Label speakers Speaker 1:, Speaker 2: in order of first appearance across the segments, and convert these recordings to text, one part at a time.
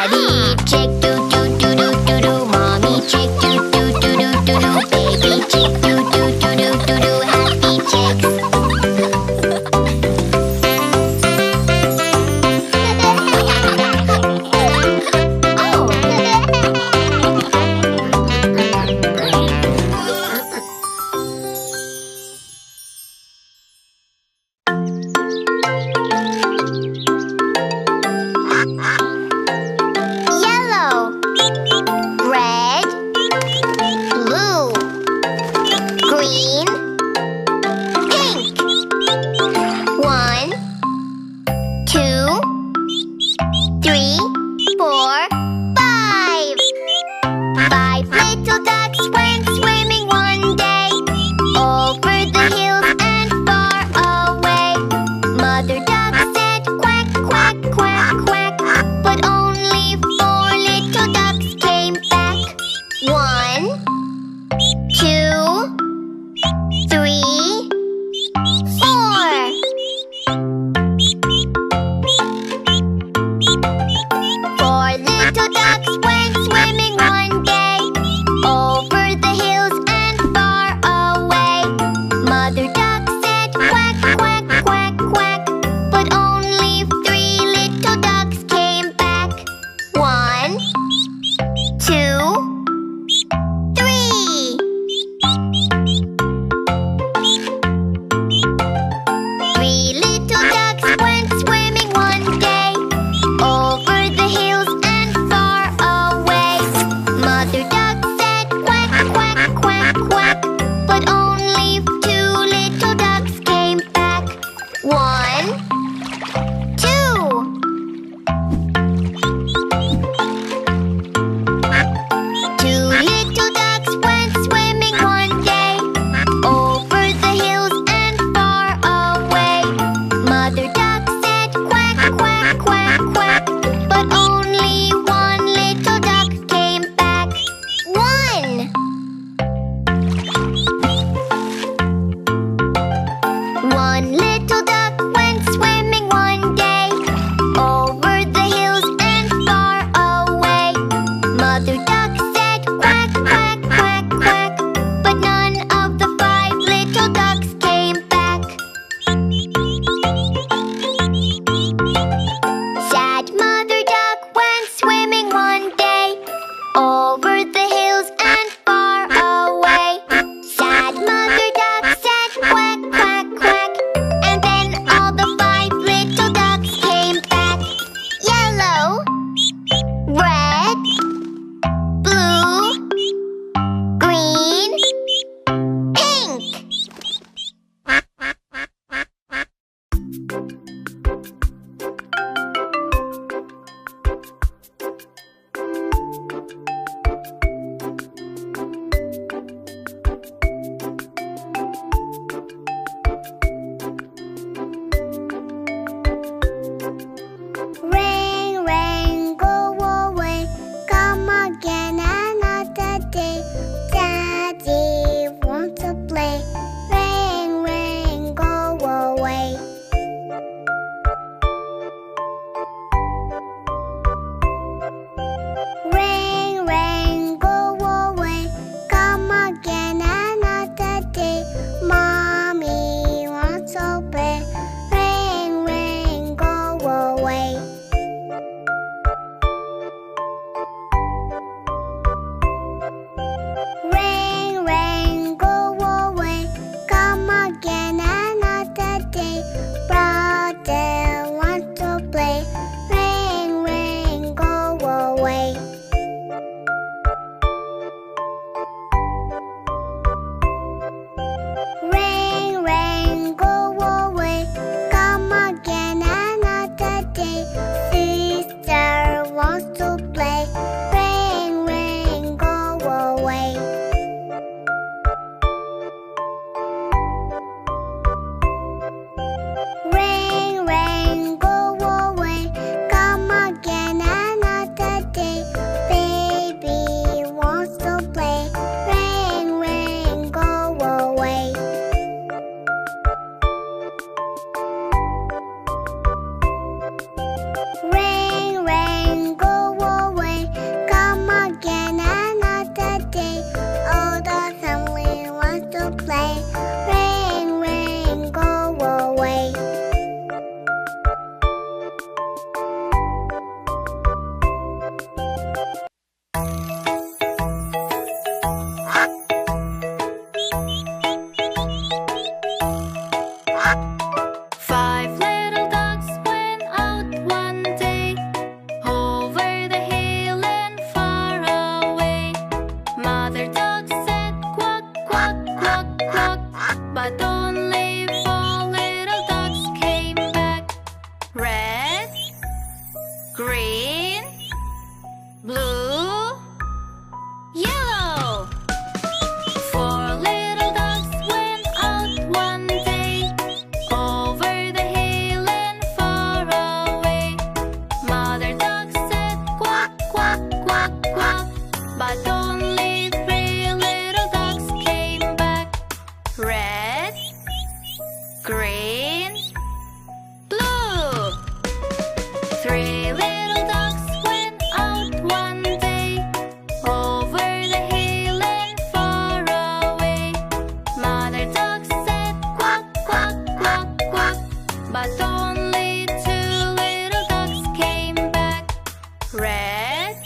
Speaker 1: Daddy chick, doo doo doo doo doo doo. Mommy chick, doo doo doo doo doo doo. Baby chick, doo doo doo doo doo doo. Happy chicks.
Speaker 2: Over the hills and far away. red,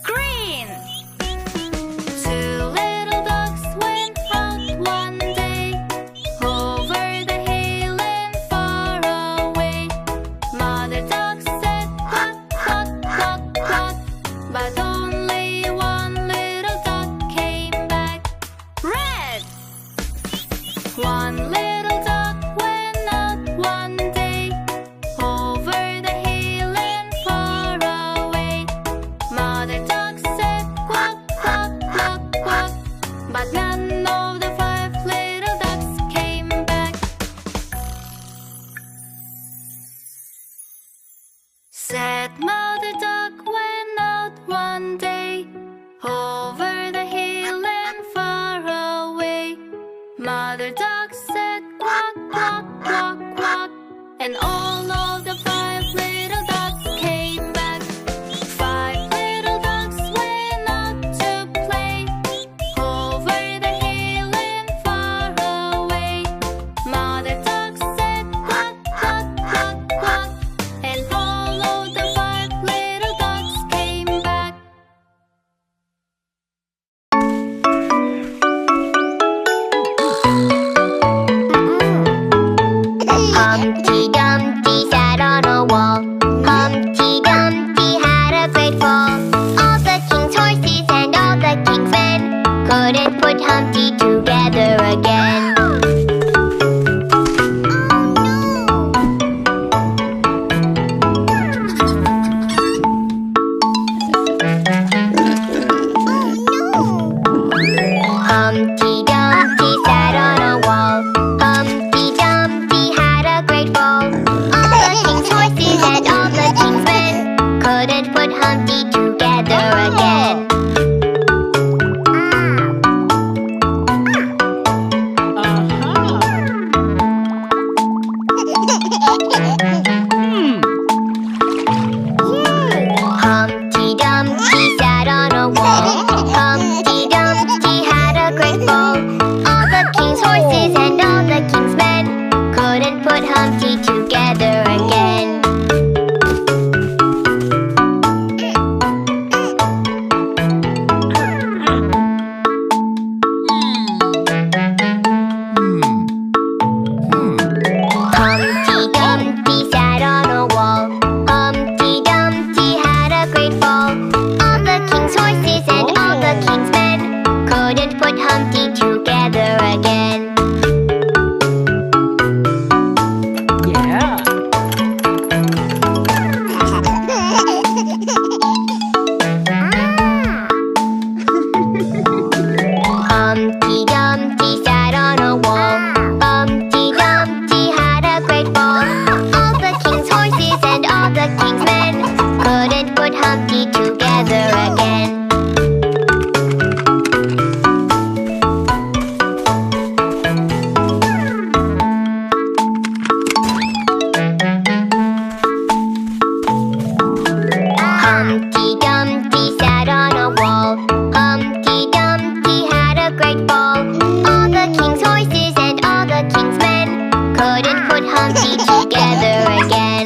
Speaker 2: green. Two little ducks went out one day, over the hill and far away. Mother duck said quack, quack, quack, quack, but only one little duck came back, red. One little duck went out one day, over the hill and far away. Mother duck said quack, quack, quack, quack, but none of the 5 little ducks came back. Said Mother duck went out one day, over the hill and far away. Mother duck said quack, quack, quack, quack, and all of the 5 little ducks came back. 5 little ducks went out to play, over the hill and far away. Mother duck said quack, quack, quack, quack, and all of the 5 little ducks came back.
Speaker 1: Humpty Dumpty sat on a wall. Humpty Dumpty had a great fall. All the king's horses and all the king's men couldn't put Humpty together again. Humpty Dumpty sat on a wall. Humpty Dumpty had a great fall. All the king's horses and all the king's men couldn't put Humpty together again. Humpty Dumpty sat on a wall. Humpty Dumpty had a great fall. All the king's horses and all the king's men couldn't put Humpty together again. Humpty Dumpty sat on a wall. Humpty Dumpty had a great fall. All the king's horses and all the king's men couldn't put Humpty together again. Humpty Dumpty sat on a wall. Humpty Dumpty had a great fall. All the king's horses and all the king's men couldn't put Humpty together again. Humpty Dumpty sat on a wall. Humpty Dumpty had a great fall. All the king's horses and all the king's men couldn't put Humpty together again.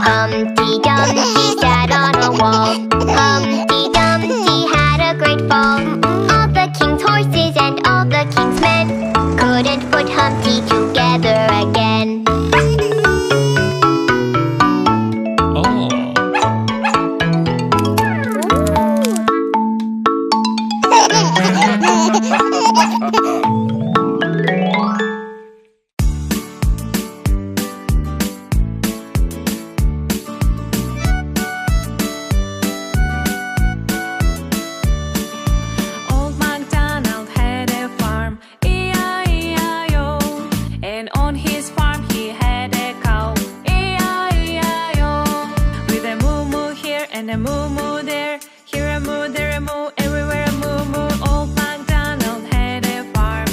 Speaker 1: Humpty Dumpty sat on a wall. Humpty Dumpty had a great fall. All the king's horses and all the king's men couldn't put Humpty together again.
Speaker 2: Old MacDonald had a farm, E-I-E-I-O. And on his farm he had a cow, E-I-E-I-O. With a moo-moo here and a moo-moo there, here a moo, there a moo, everywhere a moo-moo. Old MacDonald had a farm,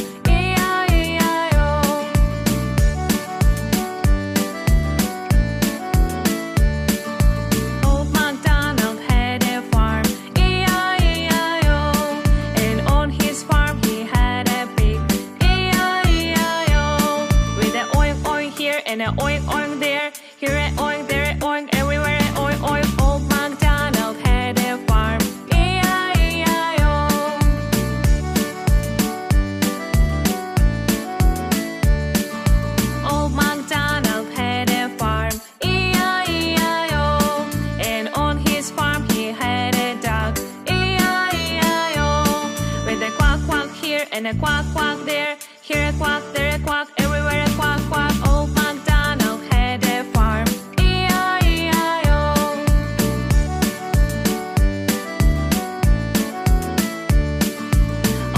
Speaker 2: and a quack quack there. Here a quack, there a quack, everywhere a quack quack. Old MacDonald had a farm. E-I-E-I-O.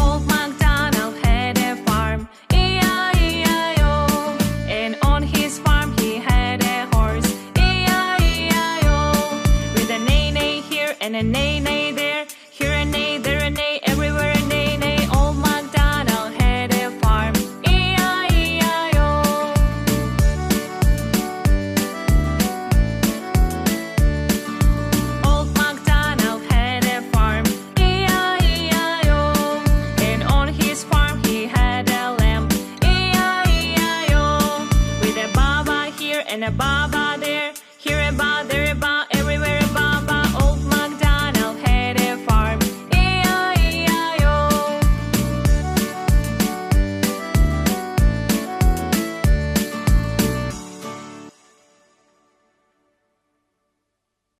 Speaker 2: Old MacDonald had a farm. E-I-E-I-O. And on his farm he had a horse. E-I-E-I-O. With a neigh neigh here and a neigh neigh there. Here a neigh